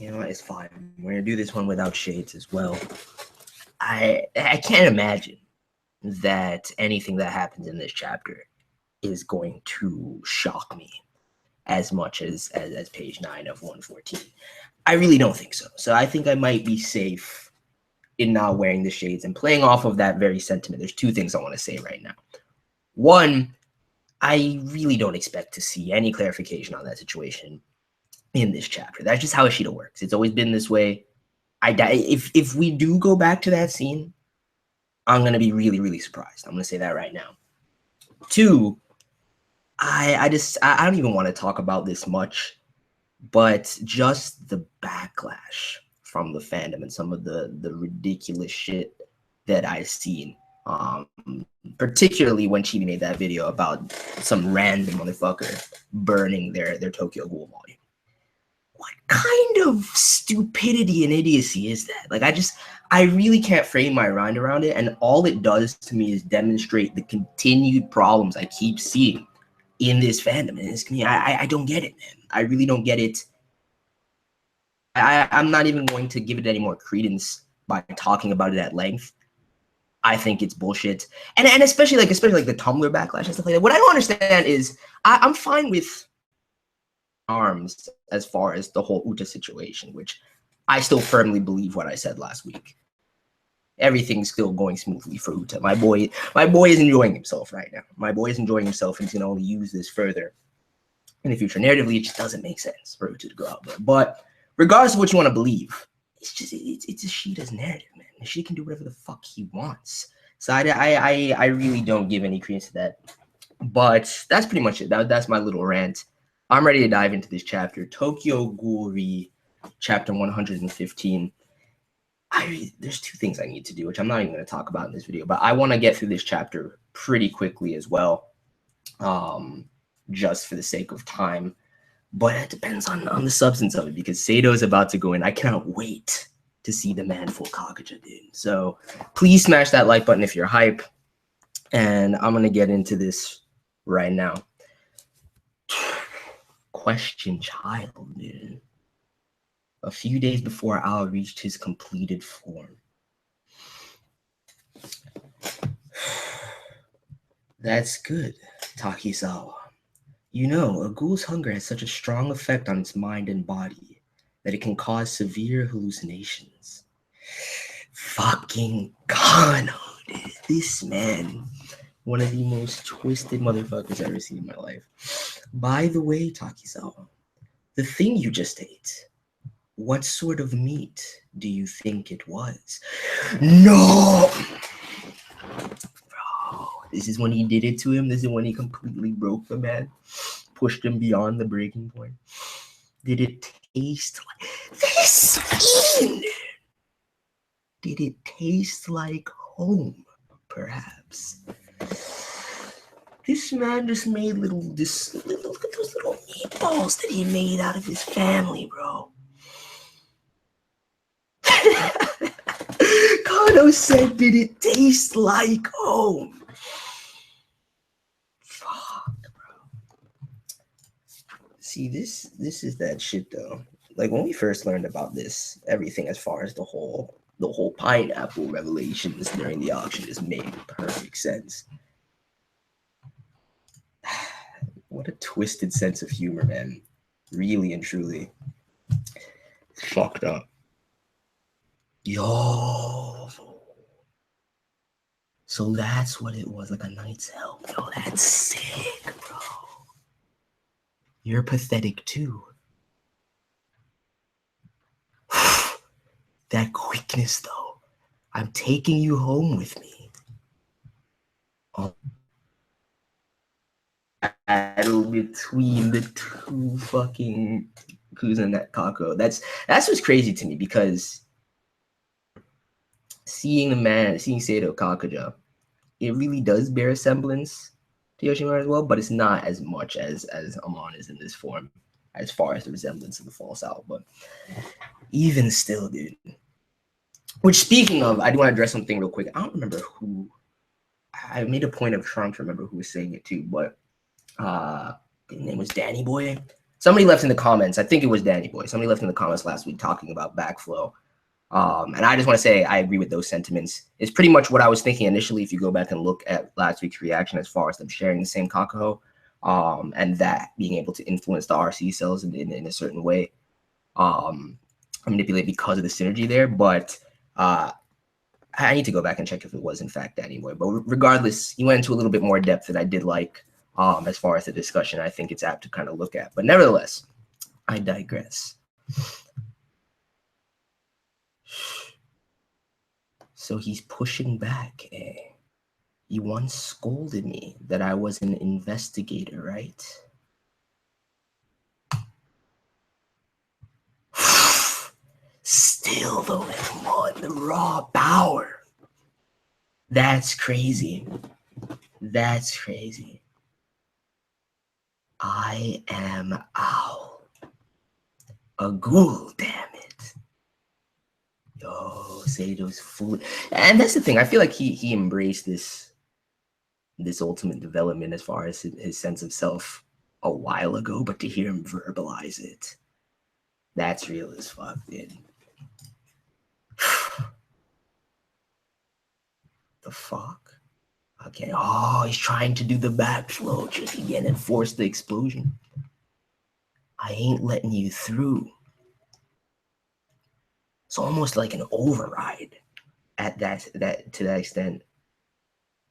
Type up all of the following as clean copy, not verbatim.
You know what? It's fine. We're gonna do this one without shades as well. I can't imagine that anything that happens in this chapter is going to shock me as much as page 9 of 114. I really don't think so. So I think I might be safe in not wearing the shades and playing off of that very sentiment. There's two things I want to say right now. One, I really don't expect to see any clarification on that situation in this chapter. That's just how Ishida works. It's always been this way. If we do go back to that scene, I'm gonna be really, really surprised. I'm gonna say that right now. Two, I don't even want to talk about this much, but just the backlash from the fandom and some of the ridiculous shit that I've seen. Particularly when Chibi made that video about some random motherfucker burning their Tokyo Ghoul volume. What kind of stupidity and idiocy is that? Like, I really can't frame my mind around it. And all it does to me is demonstrate the continued problems I keep seeing in this fandom. And this community. I don't get it, man. I really don't get it. I'm not even going to give it any more credence by talking about it at length. I think it's bullshit. And especially like the Tumblr backlash and stuff like that. What I don't understand is I'm fine with arms as far as the whole Uta situation, which I still firmly believe what I said last week. Everything's still going smoothly for Uta. My boy is enjoying himself right now. My boy is enjoying himself, and he's gonna only use this further in the future. Narratively, it just doesn't make sense for Uta to go out there. But regardless of what you want to believe, it's Ishida's narrative, man. Ishida can do whatever the fuck he wants. So I really don't give any credence to that. But that's pretty much it. That's my little rant. I'm ready to dive into this chapter. Tokyo Ghoul chapter 115. There's two things I need to do, which I'm not even going to talk about in this video, but I want to get through this chapter pretty quickly as well, just for the sake of time. But it depends on the substance of it, because SEIDOU is about to go in. I cannot wait to see the man full Kakuja, dude. So please smash that like button if you're hype. And I'm going to get into this right now. Question child, dude. A few days before Ao reached his completed form. That's good, Takizawa. You know, a ghoul's hunger has such a strong effect on its mind and body that it can cause severe hallucinations. Fucking Kano, dude. This man, one of the most twisted motherfuckers I've ever seen in my life. By the way, Takizawa, the thing you just ate, what sort of meat do you think it was? No! Bro, this is when he did it to him. This is when he completely broke the man, pushed him beyond the breaking point. Did it taste like this skin? Did it taste like home, perhaps? This man just made look at those little meatballs that he made out of his family, bro. Kano said, did it taste like home? Fuck, bro. See, this is that shit, though. Like, when we first learned about this, everything as far as the whole pineapple revelations during the auction just made perfect sense. What a twisted sense of humor, man. Really and truly. Fucked up. Yo. So that's what it was, like a knight's help. Yo, that's sick, bro. You're pathetic too. That quickness, though. I'm taking you home with me. Battle between the two fucking Kuza and that Kako. That's what's crazy to me, because seeing SEIDOU Kakuja, it really does bear a semblance to Yoshimaru as well, but it's not as much as Amon is in this form, as far as the resemblance of the false out. But even still, dude. Which, speaking of, I do want to address something real quick. I don't remember who. I made a point of trying to remember who was saying it too, but his name was Danny Boy. somebody left in the comments, I think it was Danny Boy, somebody left in the comments last week talking about backflow. And I just want to say I agree with those sentiments. It's pretty much what I was thinking initially if you go back and look at last week's reaction as far as them sharing the same Kakaho, and that being able to influence the RC cells in a certain way, manipulate because of the synergy there. But I need to go back and check if it was in fact Danny Boy. But regardless, he went into a little bit more depth that I did like as far as the discussion. I think it's apt to kind of look at. But nevertheless, I digress. So he's pushing back, eh? You once scolded me that I was an investigator, right? Still though, the raw power. That's crazy. That's crazy. I am Owl. A ghoul, damn it. Yo, SEIDOU's fool. And that's the thing. I feel like he embraced this ultimate development as far as his sense of self a while ago, but to hear him verbalize it, that's real as fuck, dude. The fuck? Okay. Oh, he's trying to do the backflow just again and force the explosion. I ain't letting you through. It's almost like an override at that to that extent.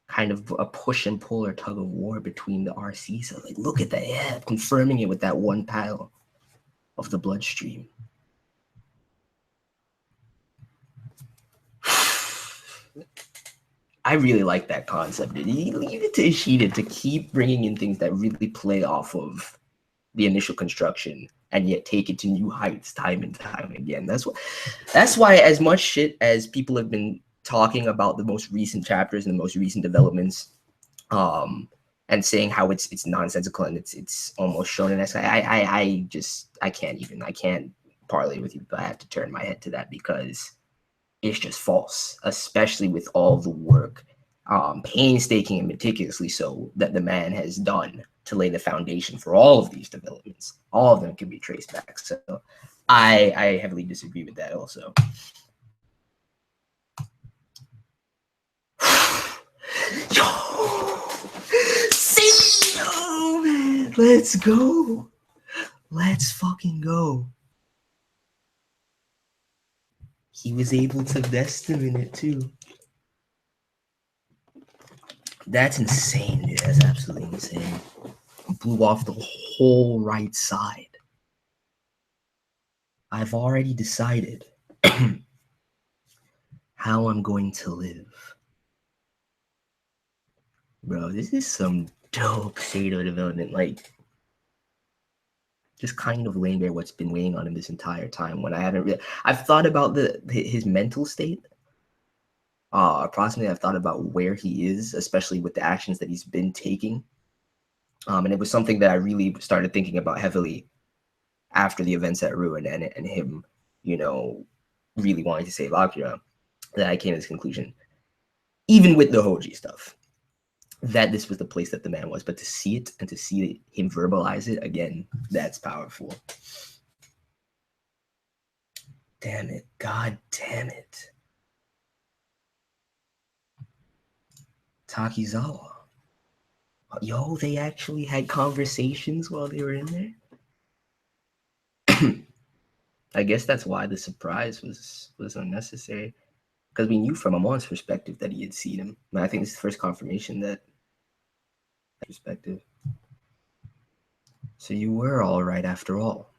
Kind of a push and pull or tug of war between the RC. So like, look at that, yeah, confirming it with that one panel of the bloodstream. I really like that concept. You leave it to Ishida to keep bringing in things that really play off of the initial construction and yet take it to new heights time and time again. That's why as much shit as people have been talking about the most recent chapters and the most recent developments, and saying how it's nonsensical and it's almost shonen-esque, I can't parlay with you, but I have to turn my head to that because it's just false, especially with all the work, painstaking and meticulously so, that the man has done to lay the foundation for all of these developments. All of them can be traced back. So I heavily disagree with that also. Yo, SEIDOU, man, let's go. Let's fucking go. He was able to vest him in it too. That's insane, dude. That's absolutely insane. Blew off the whole right side. I've already decided how I'm going to live. Bro, this is some dope SEIDOU development. Like, just kind of laying bare what's been weighing on him this entire time when I haven't really... I've thought about his mental state. Approximately, I've thought about where he is, especially with the actions that he's been taking. And it was something that I really started thinking about heavily after the events at Ruin and him, you know, really wanting to save Akira, that I came to this conclusion, even with the Hoji stuff, that this was the place that the man was. But to see it and to see him verbalize it again, that's powerful. Damn it. God damn it. Takizawa. Yo, they actually had conversations while they were in there? I guess that's why the surprise was unnecessary. Because we knew from Amon's perspective that he had seen him. And I think it's the first confirmation that perspective. So you were all right after all.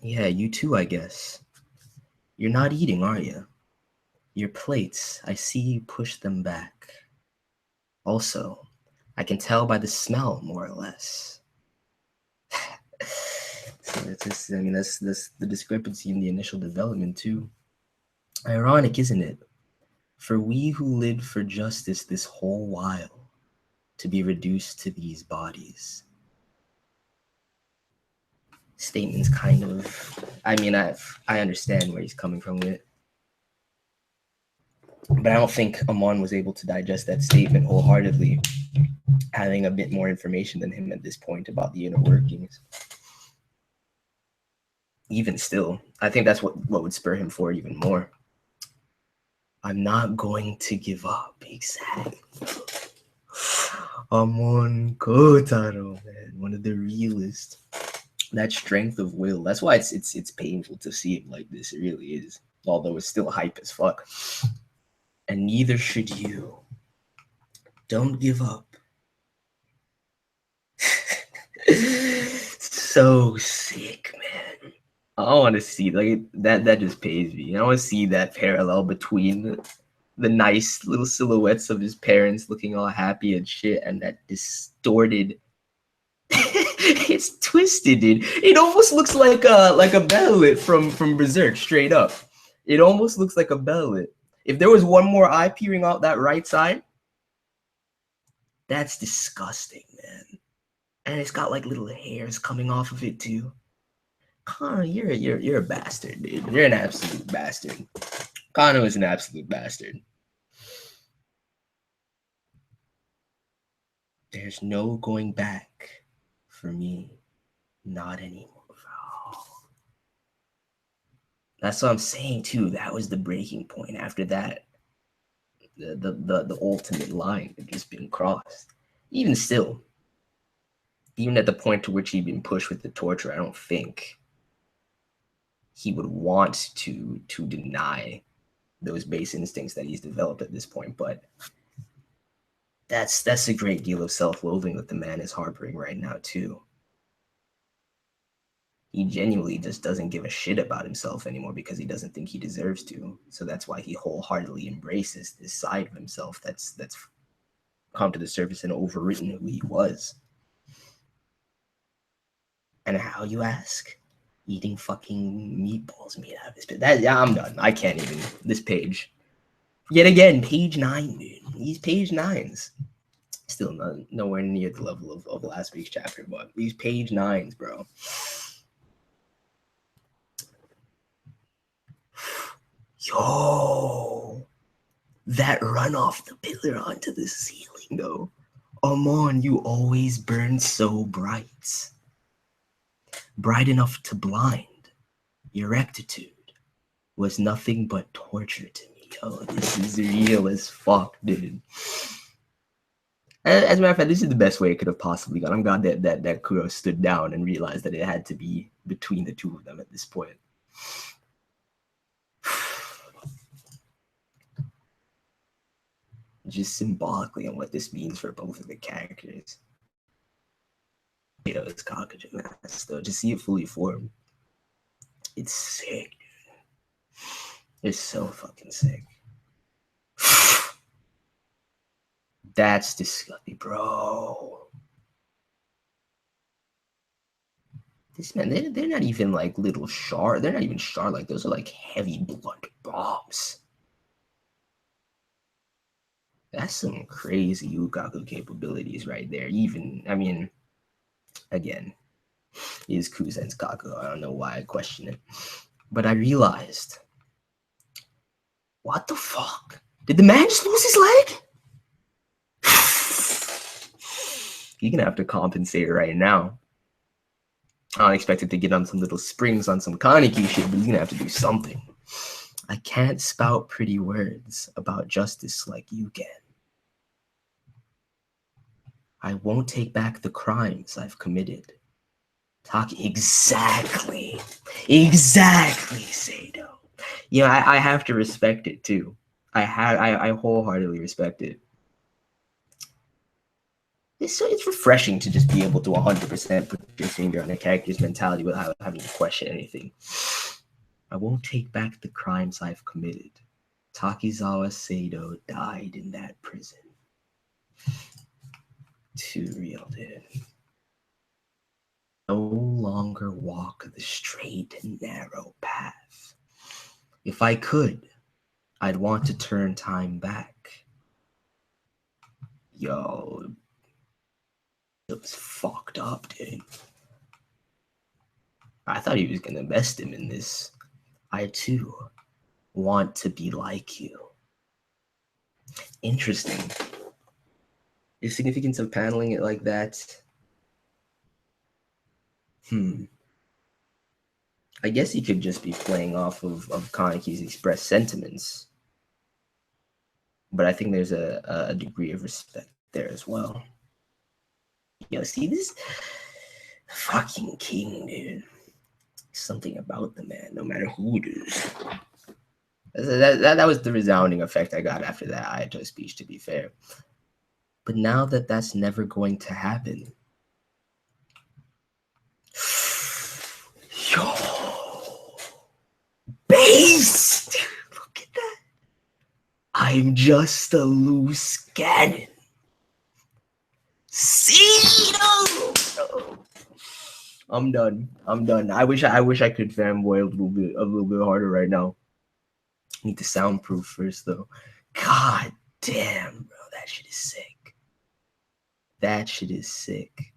Yeah, you too, I guess. You're not eating, are you? Your plates, I see you push them back. Also, I can tell by the smell, more or less. So it's just, I mean, that's the discrepancy in the initial development too. Ironic, isn't it? For we who lived for justice this whole while, to be reduced to these bodies. Statement's kind of, I mean, I understand where he's coming from with it. But I don't think Amon was able to digest that statement wholeheartedly, having a bit more information than him at this point about the inner workings. even still, I think that's what would spur him forward even more. I'm not going to give up. Exactly. I'm on Kotaro, man. One of the realest. That strength of will. That's why it's painful to see him like this. It really is. Although it's still hype as fuck. And neither should you. Don't give up. So sick, man. I want to see like that. That just pays me. I want to see that parallel between the nice little silhouettes of his parents looking all happy and shit, and that distorted. It's twisted, dude. It almost looks like a Belit from Berserk, straight up. It almost looks like a Belit. If there was one more eye peering out that right side, that's disgusting, man. And it's got like little hairs coming off of it too. Kano, you're a bastard, dude. You're an absolute bastard. Kano is an absolute bastard. There's no going back for me. Not anymore, bro. That's what I'm saying too. That was the breaking point. After that, the ultimate line had just been crossed. Even still, even at the point to which he'd been pushed with the torture, I don't think he would want to deny those base instincts that he's developed at this point. But that's a great deal of self-loathing that the man is harboring right now too. He genuinely just doesn't give a shit about himself anymore because he doesn't think he deserves to. So that's why he wholeheartedly embraces this side of himself that's come to the surface and overwritten who he was. And how, you ask? Eating fucking meatballs made out of his pit. Yeah, I'm done. I can't even. This page. Yet again, page 9, dude. These page 9s. Still nowhere near the level of last week's chapter, but these page 9s, bro. Yo, that run off the pillar onto the ceiling, though. Amon, you always burn so bright. Bright enough to blind. Your rectitude was nothing but torture to me. Yo, this is real as fuck, dude. As a matter of fact, this is the best way it could have possibly gone. I'm glad that Kuro stood down and realized that it had to be between the two of them at this point. Just symbolically on what this means for both of the characters. You know, it's Kakaja Mask, though. To see it fully formed, it's sick, dude. It's so fucking sick. That's disgusting, bro. This man, they're not even like little shard. They're not even shard. Like, those are like heavy blood bombs. That's some crazy Yukaku capabilities right there. Even, I mean, again, is Kuzen's Kaku. I don't know why I question it. But I realized, what the fuck? Did the man just lose his leg? He's gonna have to compensate right now. I don't expect it to get on some little springs on some Kaneki shit, but he's gonna have to do something. I can't spout pretty words about justice like you can. I won't take back the crimes I've committed. Exactly, SEIDOU. You know, I have to respect it too. I wholeheartedly respect it. It's refreshing to just be able to 100% put your finger on a character's mentality without having to question anything. I won't take back the crimes I've committed. Takizawa SEIDOU died in that prison. Too real, dude. No longer walk the straight and narrow path. If I could, I'd want to turn time back. Yo, it was fucked up, dude. I thought he was gonna best him in this. I too want to be like you. Interesting. The significance of paneling it like that. I guess he could just be playing off of Kaneki's expressed sentiments. But I think there's a degree of respect there as well. Yo, see this fucking king, dude. Something about the man, no matter who it is. That was the resounding effect I got after that Ayato speech, to be fair. But now that that's never going to happen, yo, base! Look at that. I'm just a loose cannon. SEIDOU! I'm done. I wish I could fanboy a little bit harder right now. Need to soundproof first though. God damn, bro, that shit is sick. That shit is sick.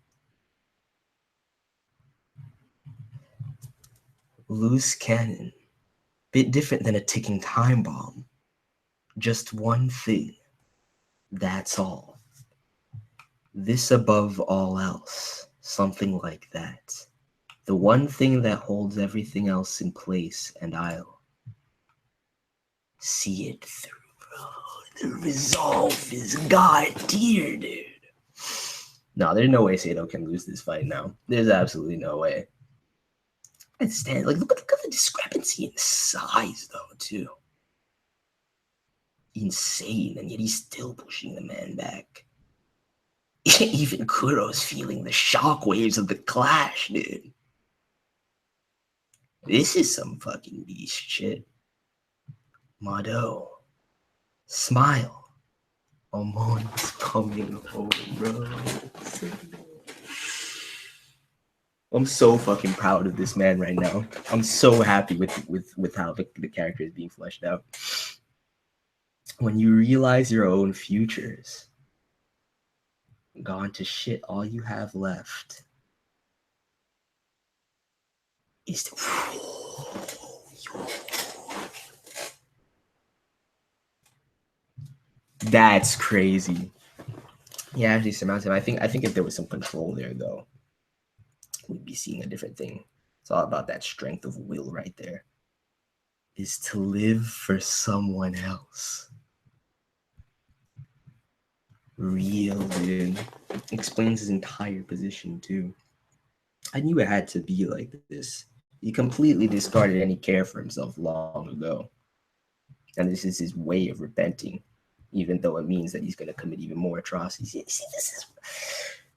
Loose cannon. Bit different than a ticking time bomb. Just one thing. That's all. This above all else. Something like that. The one thing that holds everything else in place, and I'll see it through, bro. The resolve is god tier, dude. No, there's no way SEIDOU can lose this fight now. There's absolutely no way. I stand like look at the discrepancy in size though, too. Insane, and yet he's still pushing the man back. Even Kuro's feeling the shockwaves of the clash, dude. This is some fucking beast shit. Mado, smile. Amon's coming home, bro. I'm so fucking proud of this man right now. I'm so happy with how the character is being fleshed out. When you realize your own futures, gone to shit, all you have left is to... That's crazy. Yeah, actually surmounts him. I think if there was some control there though, we'd be seeing a different thing. It's all about that strength of will right there. Is to live for someone else. Real, dude. Explains his entire position too. I knew it had to be like this. He completely discarded any care for himself long ago. And this is his way of repenting, even though it means that he's going to commit even more atrocities. See,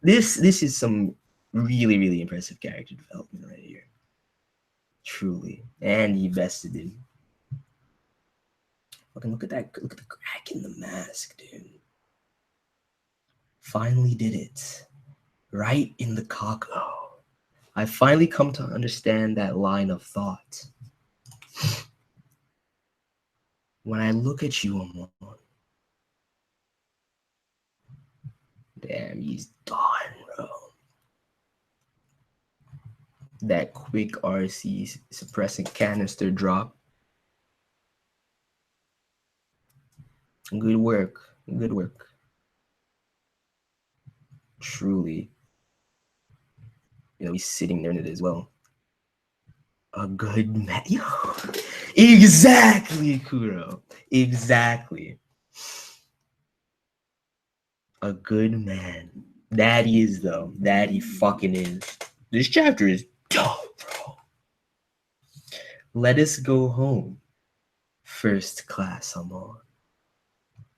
this is some really, really impressive character development right here. Truly. And he vested in. Fucking look at that. Look at the crack in the mask, dude. Finally did it. Right in the Kako. I finally come to understand that line of thought. When I look at you, Amon, damn, he's done, bro. That quick RC suppressing canister drop. Good work. Good work. Truly. You know, he's sitting there in it as well. A good man. Yo, exactly, Kuro. Exactly. A good man. That he is, though. That he fucking is. This chapter is dope, bro. Let us go home. First class, Amon.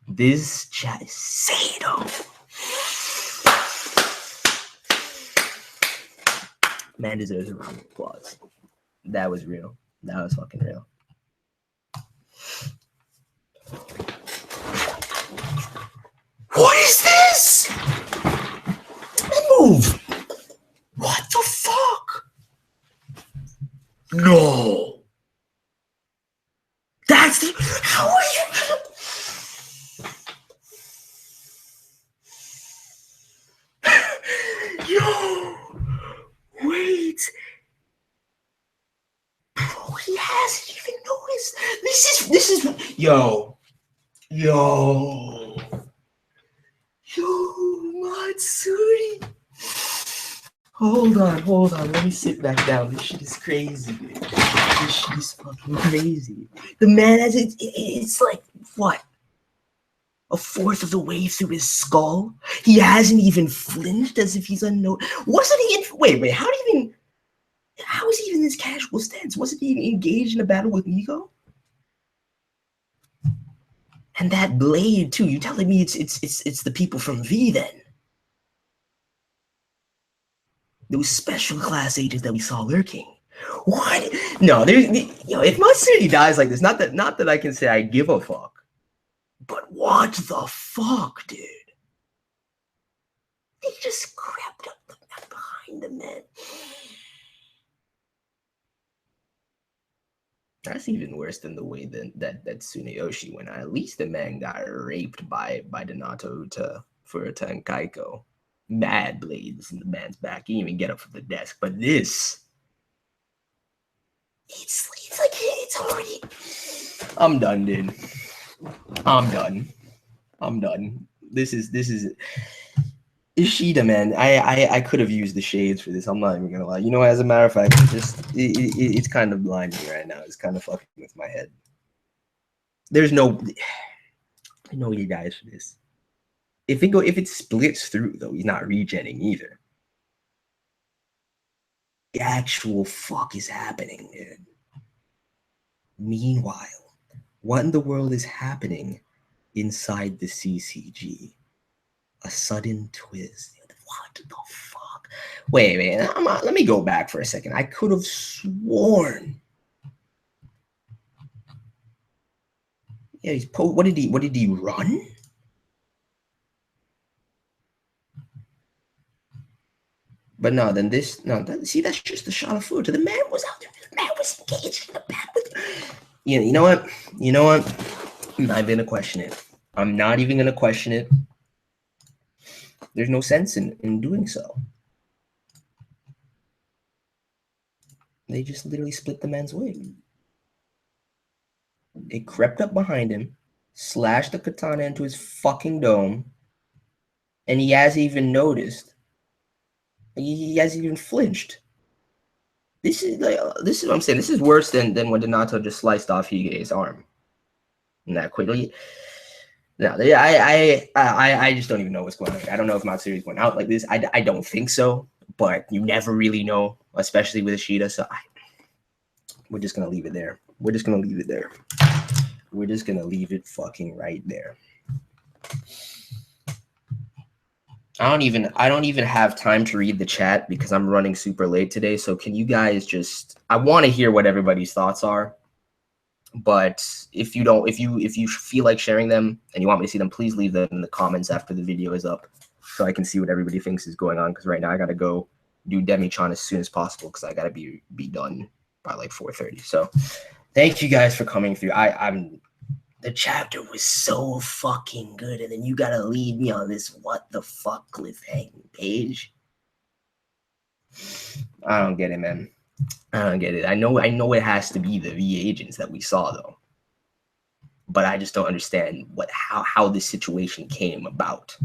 This chat is SEIDOU. Man deserves a round of applause. That was real. That was fucking real. What is this? Move. What the fuck? No. That's the... How are you... Yo. Wait. Bro, he hasn't even noticed. This is yo. Matsuri. Hold on. Let me sit back down. This shit is crazy, dude. This shit is fucking crazy. The man has it's like, what? A fourth of the way through his skull? He hasn't even flinched as if he's unknown. Wasn't he in, wait, how is he even in this casual stance? Wasn't he even engaged in a battle with Nico? And that blade too, you telling me it's the people from V then? Those special class agents that we saw lurking. What? No, there's if Matsuri dies like this, not that I can say I give a fuck. But what the fuck, dude? They just crept up behind the man. That's even worse than the way that Tsuneyoshi went. At least the man got raped by Donato Furuta and Kaiko. Mad blades in the man's back. He didn't even get up from the desk. But this, it's like it's already. I'm done, dude. I'm done. This is Ishida, man. I could have used the shades for this. I'm not even gonna lie. You know, as a matter of fact, it's kind of blinding right now. It's kind of fucking with my head. There's no. I know he dies for this. If it splits through though, he's not regenning either. The actual fuck is happening, dude. Meanwhile, what in the world is happening inside the CCG? A sudden twist. What the fuck? Wait, let me go back for a second. I could have sworn. Yeah, what did he run? But no, then see, that's just a shot of food. The man was out there. The man was engaged in the back with. You know what? I'm not even gonna question it. There's no sense in doing so. They just literally split the man's wig. They crept up behind him, slashed the katana into his fucking dome, and he hasn't even noticed. He hasn't even flinched. This is what I'm saying. This is worse than when Donato just sliced off Hige's arm. And that quickly. No, I just don't even know what's going on. I don't know if Matsuri is going out like this. I don't think so, but you never really know, especially with Ishida. So we're just gonna leave it there. We're just gonna leave it fucking right there. I don't even have time to read the chat because I'm running super late today. So can you guys I want to hear what everybody's thoughts are. But if you feel like sharing them and you want me to see them, please leave them in the comments after the video is up so I can see what everybody thinks is going on. Because right now I gotta go do Demi-chan as soon as possible because I gotta be done by like 4:30. So thank you guys for coming through. The chapter was so fucking good, and then you gotta leave me on this what the fuck cliffhanger page. I don't get it, man. I don't get it. I know it has to be the V agents that we saw though, but I just don't understand how this situation came about.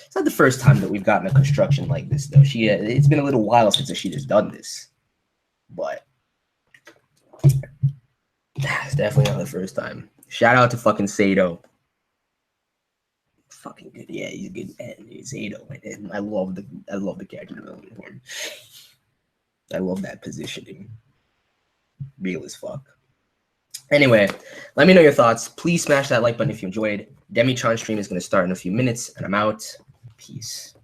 It's not the first time that we've gotten a construction like this though. It's been a little while since she has done this, but it's definitely not the first time. Shout out to fucking SEIDOU. Fucking good. Yeah, he's a good man. He's SEIDOU. And I love the character development for him. I love that positioning. Real as fuck. Anyway, let me know your thoughts. Please smash that like button if you enjoyed. Demi-chan stream is going to start in a few minutes, and I'm out. Peace.